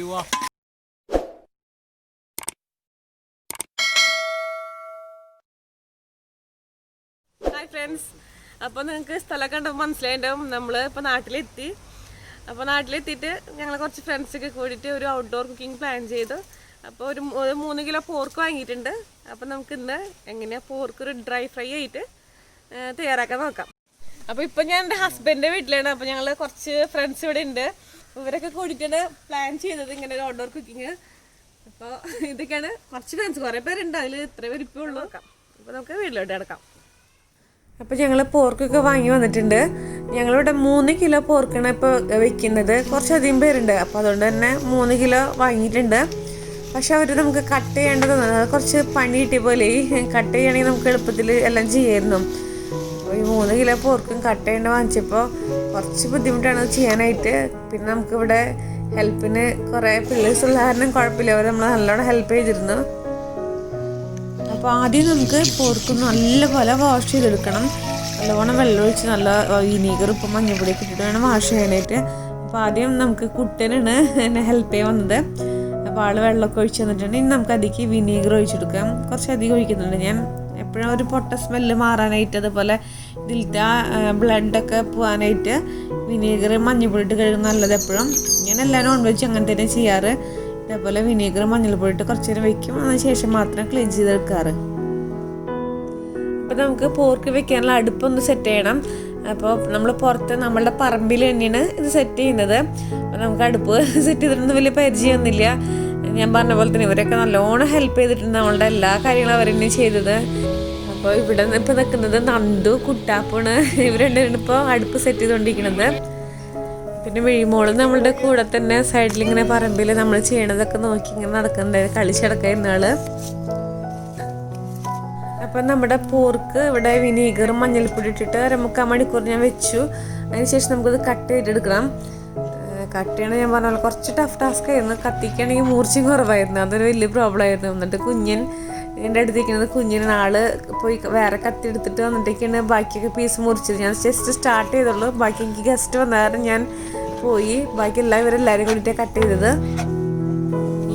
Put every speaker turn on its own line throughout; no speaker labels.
പോവാ.
Hi friends, അപ്പോൾ നിങ്ങൾക്ക് സ്ഥലം കണ്ടപ്പോൾ മനസ്സിലായിട്ടുണ്ടാവും നമ്മൾ ഇപ്പോൾ നാട്ടിലെത്തി. അപ്പോൾ നാട്ടിലെത്തിയിട്ട് ഞങ്ങൾ കുറച്ച് ഫ്രണ്ട്സൊക്കെ കൂടിയിട്ട് ഒരു ഔട്ട്ഡോർ കുക്കിംഗ് പ്ലാൻ ചെയ്തു. അപ്പോൾ ഒരു 3 കിലോ പോർക്ക് വാങ്ങിയിട്ടുണ്ട്. അപ്പോൾ നമുക്ക് ഇന്ന് എങ്ങനെയാണ് പോർക്ക് ഒരു ഡ്രൈ ഫ്രൈ ആയിട്ട് തയ്യാറാക്കാൻ നോക്കാം. അപ്പോൾ ഇപ്പോൾ ഞാൻ എൻ്റെ ഹസ്ബൻഡിൻ്റെ വീട്ടിലാണ്. അപ്പോൾ ഞങ്ങൾ കുറച്ച് ഫ്രണ്ട്സ് ഇവിടെ ഉണ്ട്. ഇവരൊക്കെ കൂടിയിട്ടാണ് പ്ലാൻ ചെയ്തത് ഇങ്ങനെ ഒരു ഔട്ട്ഡോർ കുക്കിങ്. അപ്പോൾ ഇതൊക്കെയാണ് കുറച്ച് ഫ്രണ്ട്സ്, കുറേ പേരുണ്ട്, അതിൽ ഇത്ര പേര് ഇപ്പോൾ ഉള്ളൂ. നോക്കാം. അപ്പോൾ നമുക്ക് വീട്ടിലോട്ട് കിടക്കാം. അപ്പോൾ ഞങ്ങൾ പോർക്കൊക്കെ വാങ്ങി വന്നിട്ടുണ്ട്. ഞങ്ങളിവിടെ 3 കിലോ പോർക്കാണ് ഇപ്പോൾ വെക്കുന്നത്. കുറച്ചധികം പേരുണ്ട്, അപ്പോൾ അതുകൊണ്ട് തന്നെ 3 കിലോ വാങ്ങിയിട്ടുണ്ട്. പക്ഷെ അവർ നമുക്ക് കട്ട് ചെയ്യേണ്ടതാണ്, കുറച്ച് പണി കിട്ടിയ പോലെ. കട്ട് ചെയ്യണമെങ്കിൽ നമുക്ക് എളുപ്പത്തിൽ എല്ലാം ചെയ്യായിരുന്നു. അപ്പോൾ ഈ 3 കിലോ പോർക്കും കട്ട് ചെയ്യേണ്ട വാങ്ങിച്ചപ്പോൾ കുറച്ച് ബുദ്ധിമുട്ടാണ് ചെയ്യാനായിട്ട്. പിന്നെ നമുക്കിവിടെ ഹെൽപ്പിന് കുറേ പിള്ളേഴ്സ് ഉള്ള കാരണം കുഴപ്പമില്ല, അവർ നമ്മൾ നല്ലോണം ഹെൽപ്പ് ചെയ്തിരുന്നു. അപ്പോൾ ആദ്യം നമുക്ക് പോർക്ക് നല്ലപോലെ വാഷ് ചെയ്തെടുക്കണം. നല്ലോണം വെള്ളമൊഴിച്ച് നല്ല വിനീഗർ ഉപ്പും മഞ്ഞപ്പൊടിയൊക്കെ ഇട്ടിട്ട് വേണം വാഷ് ചെയ്യാനായിട്ട്. അപ്പോൾ ആദ്യം നമുക്ക് കുട്ടനാണ് എന്നെ ഹെൽപ്പ് ചെയ്യാൻ വന്നത്. അപ്പോൾ ആൾ വെള്ളമൊക്കെ ഒഴിച്ച് തന്നിട്ടുണ്ട്. ഇനി നമുക്ക് അതിലേക്ക് വിനീഗർ ഒഴിച്ചെടുക്കാം. കുറച്ചധികം ഒഴിക്കുന്നുണ്ട് ഞാൻ. എപ്പോഴും ഒരു പൊട്ട സ്മെല്ല് മാറാനായിട്ട്, അതുപോലെ ഇതിലത്തെ ബ്ലഡൊക്കെ പോകാനായിട്ട് വിനീഗർ മഞ്ഞൾപ്പൊടി ഇട്ട് കഴുകും നല്ലത് എപ്പോഴും. ഞാൻ എല്ലാ നോൺ വെജ് അങ്ങനെ തന്നെ ചെയ്യാറ്. അതേപോലെ വിനീഗർ മഞ്ഞൾപ്പൊടി ഇട്ട് കുറച്ച് നേരം വയ്ക്കും, അതിന് ശേഷം മാത്രം ക്ലീൻ ചെയ്തെടുക്കാറ്. അപ്പോൾ നമുക്ക് പോർക്ക് വെക്കാനുള്ള അടുപ്പൊന്ന് സെറ്റ് ചെയ്യണം. അപ്പോൾ നമ്മൾ പുറത്ത് നമ്മളുടെ പറമ്പിൽ തന്നെയാണ് ഇത് സെറ്റ് ചെയ്യുന്നത്. അപ്പോൾ നമുക്ക് അടുപ്പ് സെറ്റ് ചെയ്തിട്ടൊന്നും വലിയ പരിചയമൊന്നുമില്ല. ഞാൻ പറഞ്ഞ പോലെ തന്നെ ഇവരൊക്കെ നല്ലോണം ഹെൽപ്പ് ചെയ്തിട്ടുണ്ട്. നമ്മളുടെ എല്ലാ കാര്യങ്ങളും അവർ തന്നെ ചെയ്തത്. അപ്പോൾ ഇവിടെ ഇപ്പോൾ നിൽക്കുന്നത് നന്ദു കുട്ടാപ്പാണ്. ഇവർ രണ്ടുപേരും ഇപ്പോൾ അടുപ്പ് സെറ്റ് ചെയ്തുകൊണ്ടിരിക്കുന്നത്. പിന്നെ വിഴിമോള് നമ്മളുടെ കൂടെ തന്നെ സൈഡിലിങ്ങനെ പറമ്പിൽ നമ്മൾ ചെയ്യണതൊക്കെ നോക്കി ഇങ്ങനെ നടക്കുന്നുണ്ടായിരുന്നു, കളിച്ചടക്കായിരുന്നു ആള്. അപ്പം നമ്മുടെ പോർക്ക് ഇവിടെ വിനീഗറും മഞ്ഞൾപ്പൊടി ഇട്ടിട്ട് 1/4 മണിക്കൂർ ഞാൻ വെച്ചു. അതിനുശേഷം നമുക്കത് കട്ട് ചെയ്തെടുക്കണം. കട്ട് ചെയ്യണം ഞാൻ പറഞ്ഞാൽ കുറച്ച് ടഫ് ടാസ്ക് ആയിരുന്നു. കത്തിക്കുകയാണെങ്കിൽ മൂർച്ചയും കുറവായിരുന്നു, അതൊരു വലിയ പ്രോബ്ലം ആയിരുന്നു. എന്നിട്ട് കുഞ്ഞൻ എൻ്റെ അടുത്തിരിക്കുന്നത് കുഞ്ഞിനാണ്. ആള് പോയി വേറെ കത്തി എടുത്തിട്ട് വന്നിട്ടൊക്കെയാണ് ബാക്കിയൊക്കെ പീസ് മുറിച്ചത്. ഞാൻ ജസ്റ്റ് സ്റ്റാർട്ട് ചെയ്തുള്ളൂ. ബാക്കി എനിക്ക് ഗസ്റ്റ് വന്ന കാരണം ഞാൻ പോയി ബാക്കി ഇവരെല്ലാവരും കൂടിയിട്ടാണ് കട്ട് ചെയ്തത്.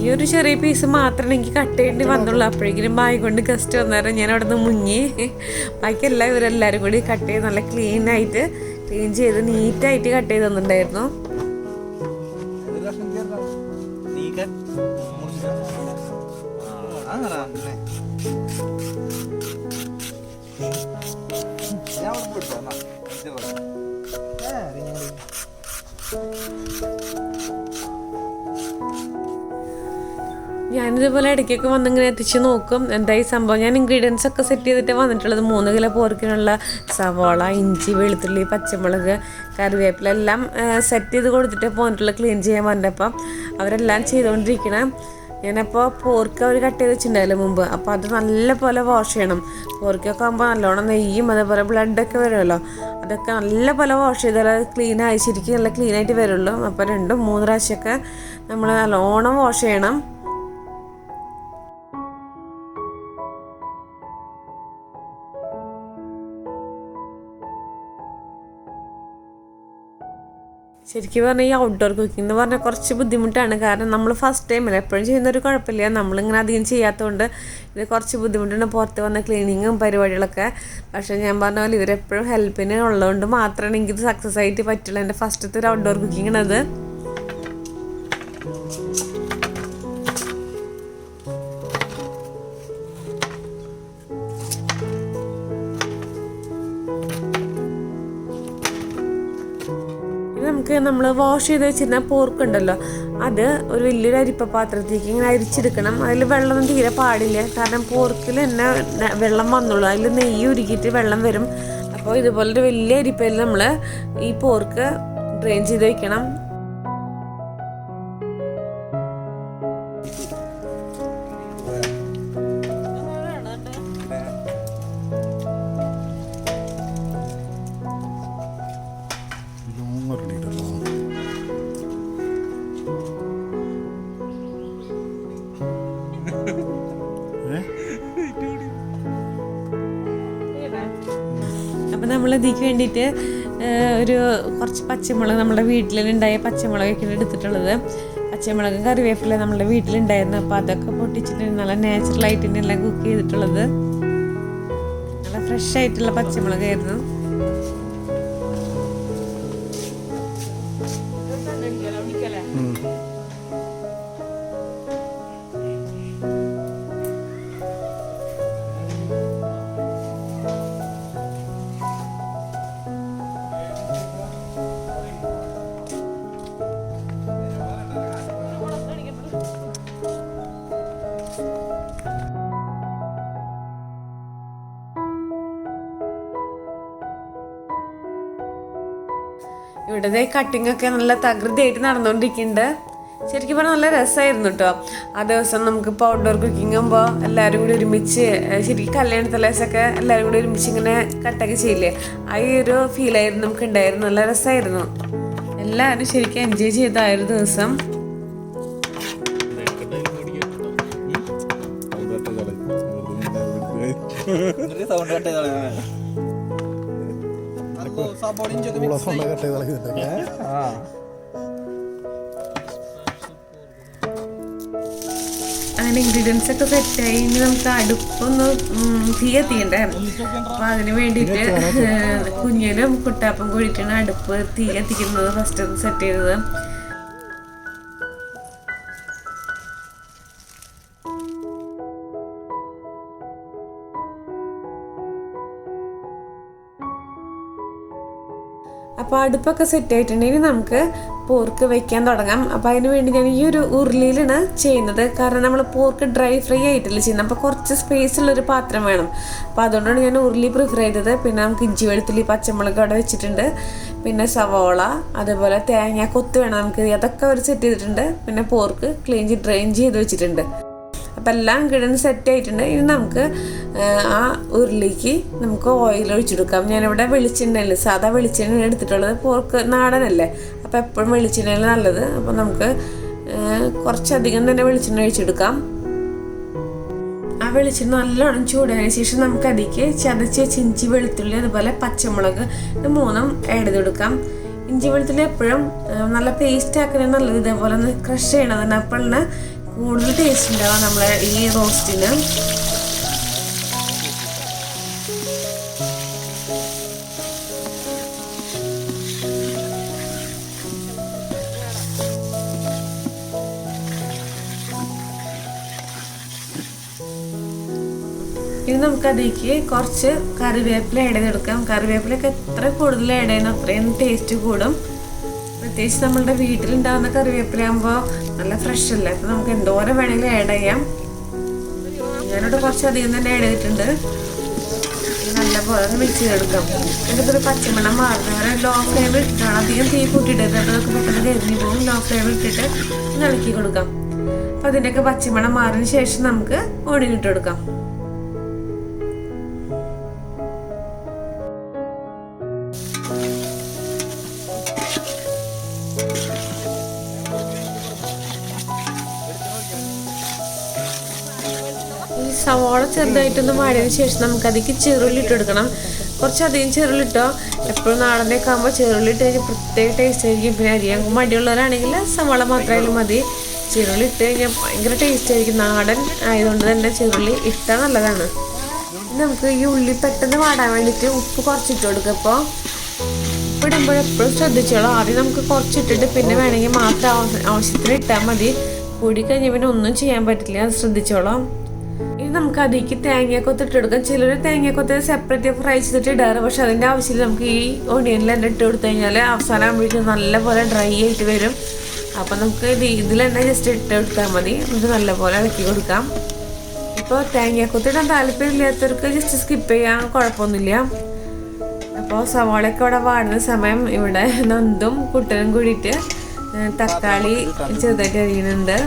ഈ ഒരു ചെറിയ പീസ് മാത്രമേ എനിക്ക് കട്ട് ചെയ്യേണ്ടി വന്നുള്ളൂ. അപ്പോഴേക്കും ബാഗ് കൊണ്ട് ഗസ്റ്റ് വന്നേരം ഞാൻ അവിടെ നിന്ന് മുങ്ങി. ബാക്കി ഇവരെല്ലാവരും കൂടി കട്ട് ചെയ്ത് നല്ല ക്ലീൻ ചെയ്ത് നീറ്റായിട്ട് കട്ട് ചെയ്ത് തന്നിട്ടുണ്ടായിരുന്നു. ഞാനിതുപോലെ ഇടയ്ക്കൊക്കെ വന്നിങ്ങനെ എത്തിച്ച് നോക്കും എന്താ ഈ സംഭവം. ഞാൻ ഇൻഗ്രീഡിയൻസ് ഒക്കെ സെറ്റ് ചെയ്തിട്ട് വന്നിട്ടുള്ളത്. 3 കിലോ പോർക്കിനുള്ള സവാള, ഇഞ്ചി, വെളുത്തുള്ളി, പച്ചമുളക്, കറിവേപ്പില എല്ലാം സെറ്റ് ചെയ്ത് കൊടുത്തിട്ട് പോന്നിട്ടുള്ള ക്ലീൻ ചെയ്യാൻ പറഞ്ഞപ്പം അവരെല്ലാം ചെയ്തുകൊണ്ടിരിക്കണം. ഞാനപ്പോൾ പോർക്ക് അവർ കട്ട് ചെയ്ത് വെച്ചിട്ടുണ്ടായില്ല മുമ്പ്. അപ്പോൾ അത് നല്ല വാഷ് ചെയ്യണം. പോർക്കൊക്കെ ആകുമ്പോൾ നല്ലോണം നെയ്യും അതേപോലെ ബ്ലഡൊക്കെ വരുമല്ലോ, അതൊക്കെ നല്ല വാഷ് ചെയ്താൽ അത് ക്ലീനായി ശരിക്കും നല്ല ക്ലീനായിട്ട് വരുള്ളൂ. അപ്പോൾ 2-3 പ്രാവശ്യമൊക്കെ നമ്മൾ നല്ലോണം വാഷ് ചെയ്യണം. ശരിക്കും പറഞ്ഞാൽ ഈ ഔട്ട്ഡോർ കുക്കിംഗ് എന്ന് പറഞ്ഞാൽ കുറച്ച് ബുദ്ധിമുട്ടാണ്. കാരണം നമ്മൾ ഫസ്റ്റ് ടൈമിൽ എപ്പോഴും ചെയ്യുന്നൊരു കുഴപ്പമില്ല, നമ്മളിങ്ങനെ അധികം ചെയ്യാത്തതുകൊണ്ട് ഇത് കുറച്ച് ബുദ്ധിമുട്ടുണ്ട് പുറത്ത് വന്ന ക്ലീനിങ്ങും പരിപാടികളൊക്കെ. പക്ഷേ ഞാൻ പറഞ്ഞ പോലെ ഇവരെപ്പോഴും ഹെൽപ്പിന് ഉള്ളതുകൊണ്ട് മാത്രമാണ് എനിക്കിത് സക്സസ് ആയിട്ട് പറ്റുള്ളൂ. എൻ്റെ ഫസ്റ്റത്തെ ഒരു ഔട്ട്ഡോർ കുക്കിംഗ് ആണത്. നമ്മൾ വാഷ് ചെയ്ത് വെച്ചിരുന്ന പോർക്ക് ഉണ്ടല്ലോ, അത് ഒരു വലിയൊരു അരിപ്പ പാത്രത്തേക്ക് ഇങ്ങനെ അരിച്ചെടുക്കണം. അതിൽ വെള്ളമൊന്നും തീരെ പാടില്ല, കാരണം പോർക്കിൽ തന്നെ വെള്ളം വന്നുള്ളൂ. അതിൽ നെയ്യ് ഉരുക്കിയിട്ട് വെള്ളം വരും. അപ്പോൾ ഇതുപോലൊരു വലിയ അരിപ്പയിൽ നമ്മൾ ഈ പോർക്ക് ഡ്രെയിൻ ചെയ്ത് വെക്കണം. അപ്പോൾ നമ്മൾ ഇതിക്ക് വേണ്ടിയിട്ട് ഒരു കുറച്ച് പച്ചമുളക്, നമ്മുടെ വീട്ടിലുണ്ടായ പച്ചമുളകൊക്കെ എടുത്തിട്ടുള്ളത്. പച്ചമുളക് കറിവേപ്പില നമ്മുടെ വീട്ടിലുണ്ടായിരുന്നു. അപ്പോൾ അതൊക്കെ പൊട്ടിച്ചിട്ട് നല്ല നാച്ചുറലായിട്ട് തന്നെയെല്ലാം കുക്ക് ചെയ്തിട്ടുള്ളത്. നല്ല ഫ്രഷ് ആയിട്ടുള്ള പച്ചമുളകായിരുന്നു. ഇവിടുത്തെ കട്ടിംഗ് ഒക്കെ നല്ല തകൃതിയായിട്ട് നടന്നുകൊണ്ടിരിക്കുന്നുണ്ട്. ശരിക്കും പറഞ്ഞാൽ നല്ല രസമായിരുന്നു കേട്ടോ. ആ ദിവസം നമുക്കിപ്പോൾ ഔട്ട്ഡോർ കുക്കിംഗ് ആകുമ്പോൾ എല്ലാവരും കൂടി ഒരുമിച്ച്, ശരിക്കും കല്യാണ തലേസൊക്കെ എല്ലാവരും കൂടി ഒരുമിച്ച് ഇങ്ങനെ കട്ടൊക്കെ ചെയ്യില്ലേ, ആ ഈ ഒരു ഫീലായിരുന്നു നമുക്ക് ഉണ്ടായിരുന്നു. നല്ല രസമായിരുന്നു. എല്ലാവരും ശരിക്കും എൻജോയ് ചെയ്ത ആ ഒരു ദിവസം. അങ്ങനെ ഇൻഗ്രീഡിയൻസ് ഒക്കെ സെറ്റായി. ഇനി നമുക്ക് അടുപ്പൊന്ന് തീ എത്തിയണ്ടേ. അപ്പൊ അതിന് വേണ്ടിയിട്ട് കുഞ്ഞിനും കുട്ടാപ്പം കൂടിയിട്ടാണ് അടുപ്പ് തീ എത്തിക്കുന്നത് ഫസ്റ്റ് ഒന്ന് സെറ്റ് ചെയ്തത്. അപ്പോൾ അടുപ്പൊക്കെ സെറ്റ് ആയിട്ടുണ്ടെങ്കിൽ നമുക്ക് പോർക്ക് വെക്കാൻ തുടങ്ങാം. അപ്പോൾ അതിന് വേണ്ടി ഞാൻ ഈ ഒരു ഉരുളിയിലാണ് ചെയ്യുന്നത്. കാരണം നമ്മൾ പോർക്ക് ഡ്രൈ ഫ്രൈ ആയിട്ടല്ലേ ചെയ്യുന്നത്. അപ്പോൾ കുറച്ച് സ്പേസ് ഉള്ളൊരു പാത്രം വേണം. അപ്പോൾ അതുകൊണ്ടാണ് ഞാൻ ഉരുളി പ്രിഫർ ചെയ്തത്. പിന്നെ നമുക്ക് ഇഞ്ചി വെളുത്തുള്ളി പച്ചമുളക് അവിടെ വെച്ചിട്ടുണ്ട്. പിന്നെ സവോള, അതുപോലെ തേങ്ങ കൊത്ത് വേണം നമുക്ക്. അതൊക്കെ അവർ സെറ്റ് ചെയ്തിട്ടുണ്ട്. പിന്നെ പോർക്ക് ക്ലീൻ ചെയ്ത് ഡ്രെയിൻ ചെയ്ത് വെച്ചിട്ടുണ്ട്. അപ്പം എല്ലാം കിടന്ന് സെറ്റ് ആയിട്ടുണ്ട്. ഇനി നമുക്ക് ആ ഉരുളിക്ക് നമുക്ക് ഓയിൽ ഒഴിച്ചെടുക്കാം. ഞാനിവിടെ വെളിച്ചെണ്ണയിൽ സാധാ വെളിച്ചെണ്ണ എടുത്തിട്ടുള്ളത്. പോർക്ക് നാടനല്ലേ, അപ്പോൾ എപ്പോഴും വെളിച്ചെണ്ണയിൽ നല്ലത്. അപ്പോൾ നമുക്ക് കുറച്ചധികം തന്നെ വെളിച്ചെണ്ണ ഒഴിച്ചെടുക്കാം. ആ വെളിച്ചെണ്ണ നല്ലോണം ചൂടായതിനു ശേഷം നമുക്ക് അതിലേക്ക് ചതച്ച് വെച്ച് ഇഞ്ചി വെളുത്തുള്ളി അതുപോലെ പച്ചമുളക് ഇത് മൂന്നും ആഡ് ചെയ്തെടുക്കാം. ഇഞ്ചി വെളുത്തുള്ളി എപ്പോഴും നല്ല പേസ്റ്റ് ആക്കുന്നത് നല്ലത്. ഇതേപോലെ ഒന്ന് ക്രഷ് ചെയ്യണത്. അപ്പോഴാണ് കൂടുതൽ ടേസ്റ്റ് ഉണ്ടാവുക നമ്മളെ ഈ റോസ്റ്റിന്. ഇനി നമുക്കതിലേക്ക് കുറച്ച് കറിവേപ്പില ആഡ് ചെയ്തെടുക്കാം. കറിവേപ്പിലൊക്കെ എത്ര കൂടുതൽ ആഡ് ചെയ്യുന്നു അത്രയും ടേസ്റ്റ് കൂടും. പ്രത്യേകിച്ച് നമ്മളുടെ വീട്ടിലുണ്ടാകുന്ന കറിവേപ്പിലാകുമ്പോൾ നല്ല ഫ്രഷ് അല്ലേ. അപ്പോൾ നമുക്ക് എന്തോരം വേണമെങ്കിലും ആഡ് ചെയ്യാം. ഞാനിവിടെ കുറച്ചധികം തന്നെ ആഡ് ചെയ്തിട്ടുണ്ട്. നല്ലപോലെ മിക്സ് ചെയ്തെടുക്കാം. എന്നിട്ട് ഒരു പച്ചമണം മാറുന്നവരെ ലോ ഫ്ലെയിമിൽ ഇട്ടിട്ടാണ്. അധികം തീ കൂട്ടിയിട്ടത്. അതൊക്കെ പെട്ടെന്ന് കരിഞ്ഞു പോകും. ലോ ഫ്ലെയിമിൽ ഇട്ടിട്ട് ഇളക്കി കൊടുക്കാം. അപ്പോൾ അതിൻ്റെയൊക്കെ പച്ചമണം മാറിയതിന് ശേഷം നമുക്ക് ഓണിയൻ ഇട്ട് കൊടുക്കാം. ഈ സവാള ചെറുതായിട്ടൊന്ന് വാടിയതിന് ശേഷം നമുക്ക് അതിലേക്ക് ചെറുള്ളി ഇട്ട് കൊടുക്കണം. കുറച്ചധികം ചെറുള്ളിട്ടോ. എപ്പോഴും നാടനൊക്കെ ആകുമ്പോൾ ചെറുള്ളി ഇട്ട് കഴിഞ്ഞാൽ പ്രത്യേക ടേസ്റ്റ് ആയിരിക്കും. പിന്നെ അരിയാൻ മടിയുള്ളവരാണെങ്കിൽ സവാള മാത്രമായാലും മതി. ചെറുള്ളി ഇട്ട് കഴിഞ്ഞാൽ ഭയങ്കര ടേസ്റ്റ് ആയിരിക്കും. നാടൻ ആയതുകൊണ്ട് തന്നെ ചെറുള്ളി ഇട്ടാൽ നല്ലതാണ്. നമുക്ക് ഈ ഉള്ളി പെട്ടെന്ന് വാടാൻ വേണ്ടിയിട്ട് ഉപ്പ് കുറച്ചിട്ട് കൊടുക്കുക. അപ്പോൾ ഉപ്പ് ഇടുമ്പോൾ എപ്പോഴും ശ്രദ്ധിച്ചോളൂ. ആദ്യം നമുക്ക് കുറച്ചിട്ടിട്ട് പിന്നെ വേണമെങ്കിൽ മാത്രം ആവശ്യത്തിന് ഇട്ടാൽ മതി. കൂടി കഴിഞ്ഞാൽ പിന്നെ ഒന്നും ചെയ്യാൻ പറ്റില്ല. അത് ശ്രദ്ധിച്ചോളാം. ഇനി നമുക്ക് അതിലേക്ക് തേങ്ങയൊക്കെ ഇട്ടെടുക്കാം. ചിലർ തേങ്ങയൊക്കെ സെപ്പറേറ്റ് ഫ്രൈ ചെയ്തിട്ട് ഇടാറ്. പക്ഷെ അതിൻ്റെ ആവശ്യമില്ല. നമുക്ക് ഈ ഓണിയനിൽ തന്നെ ഇട്ട് കൊടുത്തു കഴിഞ്ഞാൽ അവസാനം ആകുമ്പോഴേക്കും നല്ലപോലെ ഡ്രൈ ആയിട്ട് വരും. അപ്പം നമുക്ക് ഇതിൽ തന്നെ ജസ്റ്റ് ഇട്ട് കൊടുത്താൽ മതി. നമുക്ക് നല്ലപോലെ ഇളക്കി കൊടുക്കാം. ഇപ്പോൾ തേങ്ങയൊക്കെ ഇടാൻ താല്പര്യമില്ലാത്തവർക്ക് ജസ്റ്റ് സ്കിപ്പ് ചെയ്യാൻ കുഴപ്പമൊന്നുമില്ല. അപ്പോൾ സവാളയൊക്കെ ഇവിടെ വാടുന്ന സമയം ഇവിടെ നന്ദും കുട്ടനും കൂടിയിട്ട് തക്കാളി ചെറുതായിട്ട് അരിയുന്നുണ്ട്.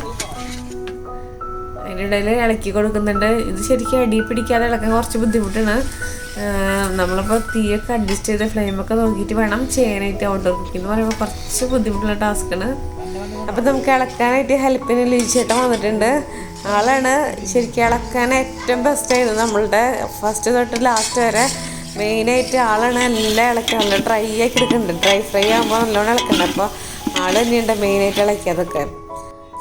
അതിനിടയിൽ ഇളക്കി കൊടുക്കുന്നുണ്ട്. ഇത് ശരിക്കും അടി പിടിക്കാതെ ഇളക്കാൻ കുറച്ച് ബുദ്ധിമുട്ടാണ്. നമ്മളിപ്പോൾ തീയൊക്കെ അഡ്ജസ്റ്റ് ചെയ്ത് ഫ്ലെയിമൊക്കെ നോക്കിയിട്ട് വേണം ചെയ്യാനായിട്ട്. ഔട്ട്ഡോർ കുക്കിംഗ് എന്ന് പറയുമ്പോൾ കുറച്ച് ബുദ്ധിമുട്ടുള്ള ടാസ്ക്കാണ്. അപ്പോൾ നമുക്ക് ഇളക്കാനായിട്ട് ഹെൽപ്പിന് ലിജിച്ചേട്ടൻ വന്നിട്ടുണ്ട്. ആളാണ് ശരിക്കും ഇളക്കാൻ ഏറ്റവും ബെസ്റ്റായത്. നമ്മളുടെ ഫസ്റ്റ് തൊട്ട് ലാസ്റ്റ് വരെ മെയിനായിട്ട് ആളാണ് എല്ലാം ഇളക്കാൻ. നല്ല ഡ്രൈ ആക്കി എടുക്കുന്നുണ്ട്. ഡ്രൈ ഫ്രൈ ആകുമ്പോൾ നല്ലോണം ഇളക്കുന്നുണ്ട്. അപ്പോൾ ആൾ തന്നെയുണ്ട് മെയിനായിട്ട് ഇളക്കിയതൊക്കെ.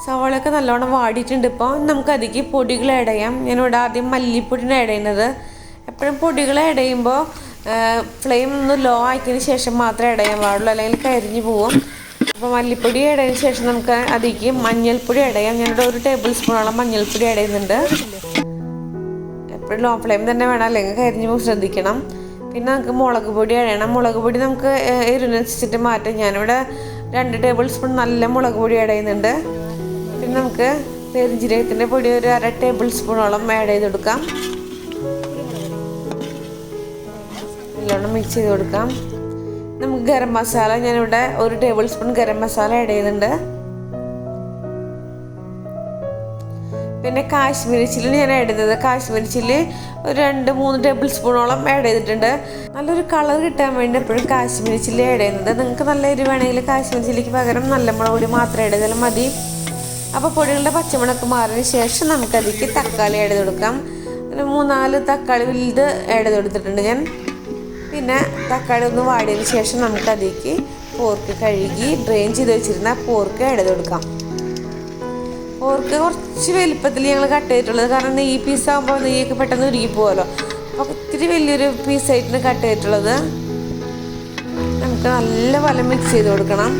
സവാളയൊക്കെ നല്ലോണം വാടിയിട്ടുണ്ട്. ഇപ്പോൾ നമുക്ക് അതിലേക്ക് പൊടികൾ ആഡ് ചെയ്യാം. ഞാനിവിടെ ആദ്യം മല്ലിപ്പൊടിയാണ് ആഡ് ചെയ്യുന്നത്. എപ്പോഴും പൊടികൾ ആഡ് ചെയ്യുമ്പോൾ ഫ്ലെയിം ഒന്ന് ലോ ആക്കിയതിന് ശേഷം മാത്രമേ ആഡ് ചെയ്യാൻ പാടുള്ളൂ, അല്ലെങ്കിൽ കരിഞ്ഞു പോവും. അപ്പോൾ മല്ലിപ്പൊടി ആഡ് ചെയ്തതിന് ശേഷം നമുക്ക് അതിലേക്ക് മഞ്ഞൾപ്പൊടി ആഡ് ചെയ്യാം. ഞാനിവിടെ 1 ടേബിൾ സ്പൂണോളം മഞ്ഞൾപ്പൊടി ആഡ് ചെയ്യുന്നുണ്ട്. എപ്പോഴും ലോ ഫ്ലെയിം തന്നെ വേണം, അല്ലെങ്കിൽ കരിഞ്ഞു പോകും, ശ്രദ്ധിക്കണം. പിന്നെ നമുക്ക് മുളക് പൊടി ആഡ് ചെയ്യണം. മുളക് പൊടി നമുക്ക് എരിവിനനുസരിച്ചിട്ട് മാറ്റാം. ഞാനിവിടെ 2 ടേബിൾ സ്പൂൺ നല്ല മുളക് പൊടി ആഡ് ചെയ്യുന്നുണ്ട്. പിന്നെ നമുക്ക് പെരുംജീരകത്തിൻ്റെ പൊടി ഒരു 1/2 ടേബിൾ സ്പൂണോളം ആഡ് ചെയ്ത് കൊടുക്കാം. നല്ലോണം മിക്സ് ചെയ്ത് കൊടുക്കാം. നമുക്ക് ഗരം മസാല, ഞാനിവിടെ 1 table spoon garam masala add ചെയ്യുന്നുണ്ട്. പിന്നെ കാശ്മീരി ചില്ലി ഞാൻ ആഡ് ചെയ്തത്. കാശ്മീരി ചില്ലി ഒരു 2-3 ടേബിൾ സ്പൂണോളം ആഡ് ചെയ്തിട്ടുണ്ട്. നല്ലൊരു കളർ കിട്ടാൻ വേണ്ടി എപ്പോഴും കാശ്മീരി ചില്ലി ആഡ് ചെയ്യുന്നത്. നിങ്ങൾക്ക് നല്ല എരിവ് വേണമെങ്കിൽ കാശ്മീരി ചില്ലിക്ക് പകരം നല്ല മുളക് പൊടി മാത്രം ആഡ് ചെയ്താലും മതി. അപ്പോൾ പൊടികളുടെ പച്ചമുളക് മാറിയതിന് ശേഷം നമുക്കതിലേക്ക് തക്കാളി ആഡ് ചെയ്ത് കൊടുക്കാം. ഒരു 3-4 തക്കാളി വലുത് ആഡ് ചെയ്ത് കൊടുത്തിട്ടുണ്ട് ഞാൻ. പിന്നെ തക്കാളി ഒന്ന് വാടിയതിന് ശേഷം നമുക്കതിലേക്ക് പോർക്ക് കഴുകി ഡ്രെയിൻ ചെയ്ത് വെച്ചിരുന്ന പോർക്ക് ആഡ് ചെയ്ത് കൊടുക്കാം. പോർക്ക് കുറച്ച് വലുപ്പത്തിൽ ഞങ്ങൾ കട്ട് ചെയ്തിട്ടുള്ളത്, കാരണം ഈ പീസാകുമ്പോൾ നെയ്യൊക്കെ പെട്ടെന്ന് ഉരുകി പോകുമല്ലോ. അപ്പോൾ ഒത്തിരി വലിയൊരു പീസായിട്ടാണ് കട്ട് ചെയ്തിട്ടുള്ളത്. നമുക്ക് നല്ലപോലെ മിക്സ് ചെയ്ത് കൊടുക്കണം,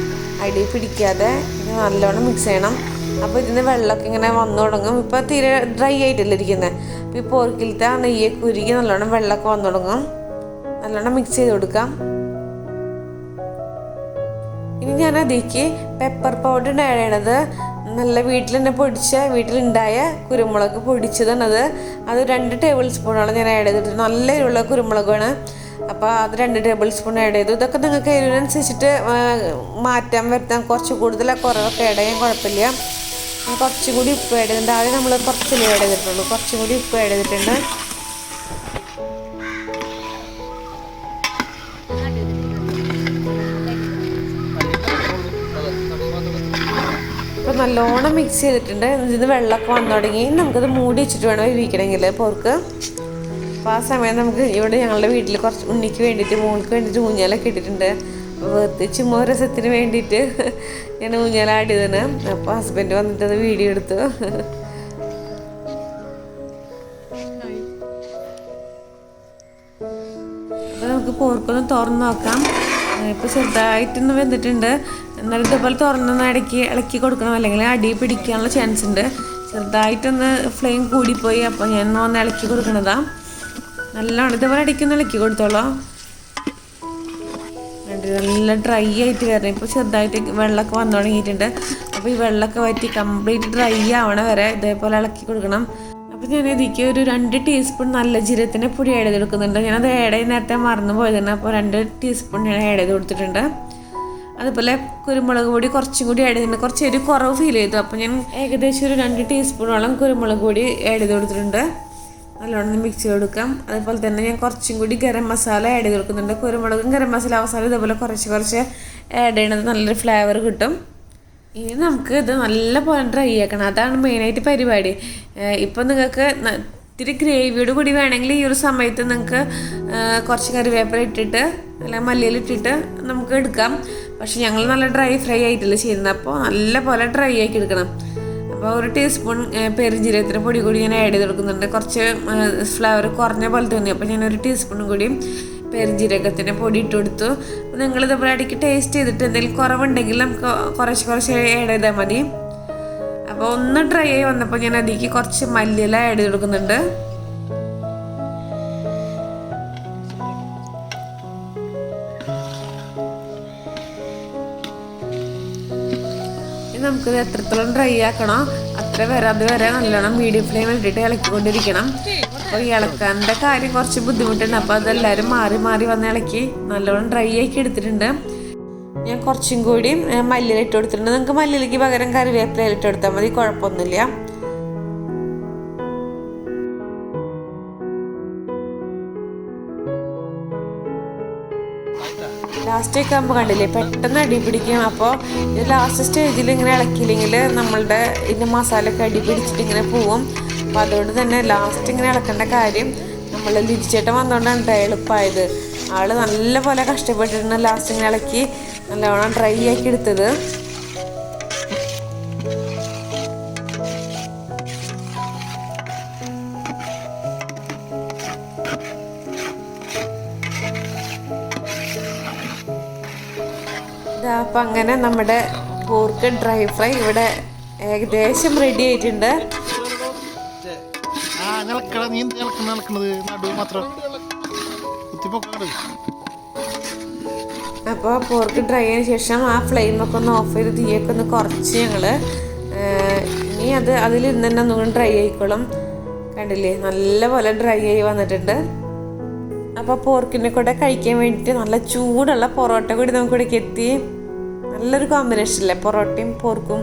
അടി പിടിക്കാതെ നല്ലോണം മിക്സ് ചെയ്യണം. അപ്പോൾ ഇതിന് വെള്ളമൊക്കെ ഇങ്ങനെ വന്നു തുടങ്ങും. ഇപ്പോൾ തീരെ ഡ്രൈ ആയിട്ടല്ല ഇരിക്കുന്നത്. അപ്പോൾ ഈ പോർക്കിലത്തെ നെയ്യൊക്കെ ഉരുകി നല്ലോണം വെള്ളമൊക്കെ വന്നു തുടങ്ങും. നല്ലോണം മിക്സ് ചെയ്ത് കൊടുക്കാം. ഇനി ഞാൻ അതിലേക്ക് പെപ്പർ പൗഡർ ആഡ് ചെയ്യണത് നല്ല വീട്ടിൽ തന്നെ വീട്ടിലുണ്ടായ കുരുമുളക് പൊടിച്ചതാണത്. അത് 2 ടേബിൾ സ്പൂണോളം ഞാൻ ആഡ് ചെയ്തിട്ടുണ്ട്. നല്ല എരിവുള്ള കുരുമുളകാണ്. അപ്പോൾ അത് 2 ടേബിൾ സ്പൂൺ ആഡ് ചെയ്തു. ഇതൊക്കെ നിങ്ങൾക്ക് എരിവിനനുസരിച്ചിട്ട് മാറ്റാൻ വരുത്താം. കുറച്ച് കൂടുതലോ കുറവൊക്കെ ആഡ് ചെയ്യാൻ കുഴപ്പമില്ല. കുറച്ചും കൂടി ഉപ്പ് ആഡ് ചെയ്തിട്ടുണ്ട്. ആദ്യം നമ്മൾ കുറച്ചല്ലേ ആഡ് ചെയ്തിട്ടുള്ളൂ, കുറച്ചും കൂടി ഉപ്പ് ആഡ് ചെയ്തിട്ടുണ്ട്. അപ്പോൾ നല്ലോണം മിക്സ് ചെയ്തിട്ടുണ്ട്. ഇതിന് വെള്ളമൊക്കെ വന്നു തുടങ്ങി. നമുക്കത് മൂടി വെച്ചിട്ട് വേണം വേവിക്കണമെങ്കിൽ പോർക്ക്. അപ്പോൾ ആ സമയം നമുക്ക് ഇവിടെ ഞങ്ങളുടെ വീട്ടിൽ കുറച്ച് ഉണ്ണിക്ക് വേണ്ടിയിട്ട് മോൾക്ക് വേണ്ടിയിട്ട് ഊഞ്ഞാലൊക്കെ ഇട്ടിട്ടുണ്ട്. പ്രത്യേകിച്ച് രസത്തിന് വേണ്ടിയിട്ട് ഞാൻ ഊഞ്ഞാൽ ആഡ് ചെയ്തതാണ്. അപ്പോൾ ഹസ്ബൻഡ് വന്നിട്ട് അത് വീഡിയോ എടുത്തു. അപ്പോൾ നമുക്ക് പോർക്കൊന്ന് തുറന്ന് നോക്കാം. ഇപ്പോൾ ചെറുതായിട്ടൊന്ന് വെന്തിട്ടുണ്ട്. എന്നാലും ഇതേപോലെ തുറന്നൊന്ന് ഇളക്കി കൊടുക്കണം, അല്ലെങ്കിൽ അടി പിടിക്കാനുള്ള ചാൻസ് ഉണ്ട്. ചെറുതായിട്ടൊന്ന് ഫ്ലെയിം കൂടിപ്പോയി. അപ്പോൾ ഞാൻ ഒന്ന് ഇളക്കി കൊടുക്കണതാണ്. നല്ലോണം ഇതേപോലെ ഇടയ്ക്കൊന്ന് ഇളക്കി കൊടുത്തോളൂ. നല്ല ഡ്രൈ ആയിട്ട് വരണം. ഇപ്പോൾ ചെറുതായിട്ട് വെള്ളമൊക്കെ വന്നു തുടങ്ങിയിട്ടുണ്ട്. അപ്പോൾ ഈ വെള്ളമൊക്കെ വറ്റി കംപ്ലീറ്റ് ഡ്രൈ ആവണ വരെ ഇതേപോലെ ഇളക്കി കൊടുക്കണം. അപ്പോൾ ഞാൻ ഇതിലേക്ക് ഒരു 2 ടീസ്പൂൺ നല്ല ജീരകത്തിൻ്റെ പൊടി ആഡ് ചെയ്ത് കൊടുക്കുന്നുണ്ട്. ഞാനത് ആഡ് ചെയ്ത് നേരത്തെ മറന്നു പോയതാണ്. അപ്പോൾ 2 ടീസ്പൂൺ ഞാൻ ആഡ് ചെയ്ത് കൊടുത്തിട്ടുണ്ട്. അതുപോലെ കുരുമുളക് പൊടി കുറച്ചും കൂടി ആഡ് ചെയ്തിട്ടുണ്ട്. കുറച്ച് ഒരു കുറവ് ഫീൽ ചെയ്തു. അപ്പോൾ ഞാൻ ഏകദേശം ഒരു 2 ടീസ്പൂണോളം കുരുമുളക് പൊടി ആഡ് ചെയ്ത് കൊടുത്തിട്ടുണ്ട്. നല്ലോണം മിക്സ് ചെയ്ത് കൊടുക്കാം. അതുപോലെ തന്നെ ഞാൻ കുറച്ചും കൂടി ഗരം മസാല ആഡ് ചെയ്ത് കൊടുക്കുന്നുണ്ട്. കുരുമുളകും ഗരം മസാല അവസാനം ഇതുപോലെ കുറച്ച് ആഡ് ചെയ്യണത് നല്ലൊരു ഫ്ലേവർ കിട്ടും. ഇനി നമുക്ക് ഇത് നല്ലപോലെ ഡ്രൈ ആക്കണം. അതാണ് മെയിനായിട്ട് പരിപാടി. ഇപ്പം നിങ്ങൾക്ക് ഇത്തിരി ഗ്രേവിയോട് കൂടി വേണമെങ്കിൽ ഈ ഒരു സമയത്ത് നിങ്ങൾക്ക് കുറച്ച് കറിവേപ്പില ഇട്ടിട്ട് അല്ലെങ്കിൽ മല്ലിയിലിട്ടിട്ട് നമുക്ക് എടുക്കാം. പക്ഷെ ഞങ്ങൾ നല്ല ഡ്രൈ ഫ്രൈ ആയിട്ടല്ലേ ചെയ്യുന്നത്. അപ്പോൾ നല്ലപോലെ ഡ്രൈ ആക്കി എടുക്കണം. അപ്പോൾ 1 ടീസ്പൂൺ പെരുംജീരകത്തിൻ്റെ പൊടി കൂടി ഞാൻ ആഡ് ചെയ്ത് കൊടുക്കുന്നുണ്ട്. കുറച്ച് ഫ്ലേവർ കുറഞ്ഞ പോലെ തോന്നി. അപ്പോൾ ഞാൻ 1 ടീസ്പൂണും കൂടി പെരുംജീരകത്തിൻ്റെ പൊടി ഇട്ട് കൊടുത്തു. അപ്പോൾ നിങ്ങളിതുപോലെ ഇടയ്ക്ക് ടേസ്റ്റ് ചെയ്തിട്ട് എന്തെങ്കിലും കുറവുണ്ടെങ്കിൽ നമുക്ക് കുറച്ച് ആഡ് ചെയ്താൽ മതി. അപ്പോൾ ഒന്ന് ഡ്രൈ ആയി വന്നപ്പോൾ ഞാൻ അതിലേക്ക് കുറച്ച് മല്ലിയില ആഡ് ചെയ്ത് കൊടുക്കുന്നുണ്ട്. നമുക്കിത് എത്രത്തോളം ഡ്രൈ ആക്കണോ അതുവരെ നല്ലോണം മീഡിയം ഫ്ലെയിമിൽ ഇട്ടിട്ട് ഇളക്കിക്കൊണ്ടിരിക്കണം. അപ്പോൾ ഈ ഇളക്കാൻ്റെ കാര്യം കുറച്ച് ബുദ്ധിമുട്ടുണ്ട്. അപ്പോൾ അതെല്ലാവരും മാറി വന്ന് ഇളക്കി നല്ലോണം ഡ്രൈ ആക്കി എടുത്തിട്ടുണ്ട്. ഞാൻ കുറച്ചും കൂടി മല്ലിയില ഇട്ട് കൊടുത്തിട്ടുണ്ട്. നിങ്ങൾക്ക് മല്ലിയിലയ്ക്ക് പകരം കറിവേപ്പില ഇട്ട് കൊടുത്താൽ മതി, കുഴപ്പമൊന്നുമില്ല. ലാസ്റ്റൊക്കെ ആകുമ്പോൾ കണ്ടില്ലേ പെട്ടെന്ന് അടി പിടിക്കും. അപ്പോൾ ഇത് ലാസ്റ്റ് സ്റ്റേജിൽ ഇങ്ങനെ ഇളക്കിയില്ലെങ്കിൽ നമ്മളുടെ ഇതിൻ്റെ മസാലയൊക്കെ അടി പിടിച്ചിട്ട് ഇങ്ങനെ പോവും. അപ്പോൾ അതുകൊണ്ട് തന്നെ ലാസ്റ്റ് ഇങ്ങനെ ഇളക്കേണ്ട കാര്യം നമ്മൾ ലിജിച്ചേട്ടൻ വന്നുകൊണ്ടാണ് എളുപ്പമായത്. ആൾ നല്ല പോലെ കഷ്ടപ്പെട്ടിട്ടുണ്ട് ലാസ്റ്റ് ഇങ്ങനെ ഇളക്കി നല്ലവണ്ണം ഡ്രൈ ആക്കി എടുത്തത്. അപ്പോൾ അങ്ങനെ നമ്മുടെ പോർക്ക് ഡ്രൈ ഫ്രൈ ഇവിടെ ഏകദേശം റെഡി ആയിട്ടുണ്ട്. അപ്പോൾ പോർക്ക് ഡ്രൈ ആയതിനു ശേഷം ആ ഫ്ലെയിമൊക്കെ ഒന്ന് ഓഫ് ചെയ്ത് തീയൊക്കെ ഒന്ന് കുറച്ച് ഞങ്ങൾ ഇനി അതിലിരുന്ന് തന്നെ ഒന്നും ഡ്രൈ ആയിക്കോളും. കണ്ടില്ലേ, നല്ലപോലെ ഡ്രൈ ആയി വന്നിട്ടുണ്ട്. അപ്പോൾ പോർക്കിനെ കൂടെ കഴിക്കാൻ വേണ്ടിയിട്ട് നല്ല ചൂടുള്ള പൊറോട്ട കൂടി നമുക്ക് ഇവിടേക്ക് എത്തി. നല്ലൊരു കോമ്പിനേഷൻ അല്ലേ പൊറോട്ടയും പോർക്കും.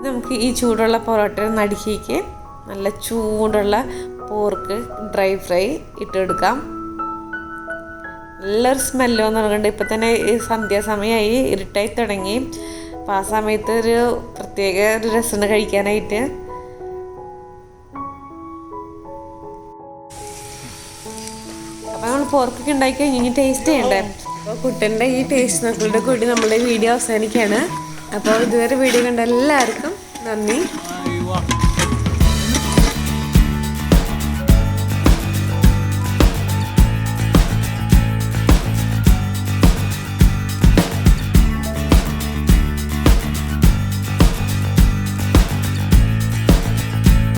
നമുക്ക് ഈ ചൂടുള്ള പൊറോട്ട നടുക്കിലേക്ക് നല്ല ചൂടുള്ള പോർക്ക് ഡ്രൈ ഫ്രൈ ഇട്ടെടുക്കാം. നല്ലൊരു സ്മെല്ല് വന്നിട്ടുണ്ട്. ഇപ്പം തന്നെ സന്ധ്യാസമയമായി, ഇരുട്ടായി തുടങ്ങി. അപ്പം ആ സമയത്ത് ഒരു പ്രത്യേക ഒരു രസമാണ് കഴിക്കാനായിട്ട്. അപ്പം നമ്മൾ പോർക്കൊക്കെ ഉണ്ടാക്കി കഴിഞ്ഞ് ടേസ്റ്റ് ചെയ്യണ്ടേ. അപ്പോൾ കുട്ടൻ്റെ ഈ ടേസ്റ്റ് നോക്കളുടെ കൂടി നമ്മളുടെ വീഡിയോ അവസാനിക്കുകയാണ്. അപ്പോൾ ഇതുവരെ വീഡിയോ കണ്ട എല്ലാവർക്കും നന്ദി.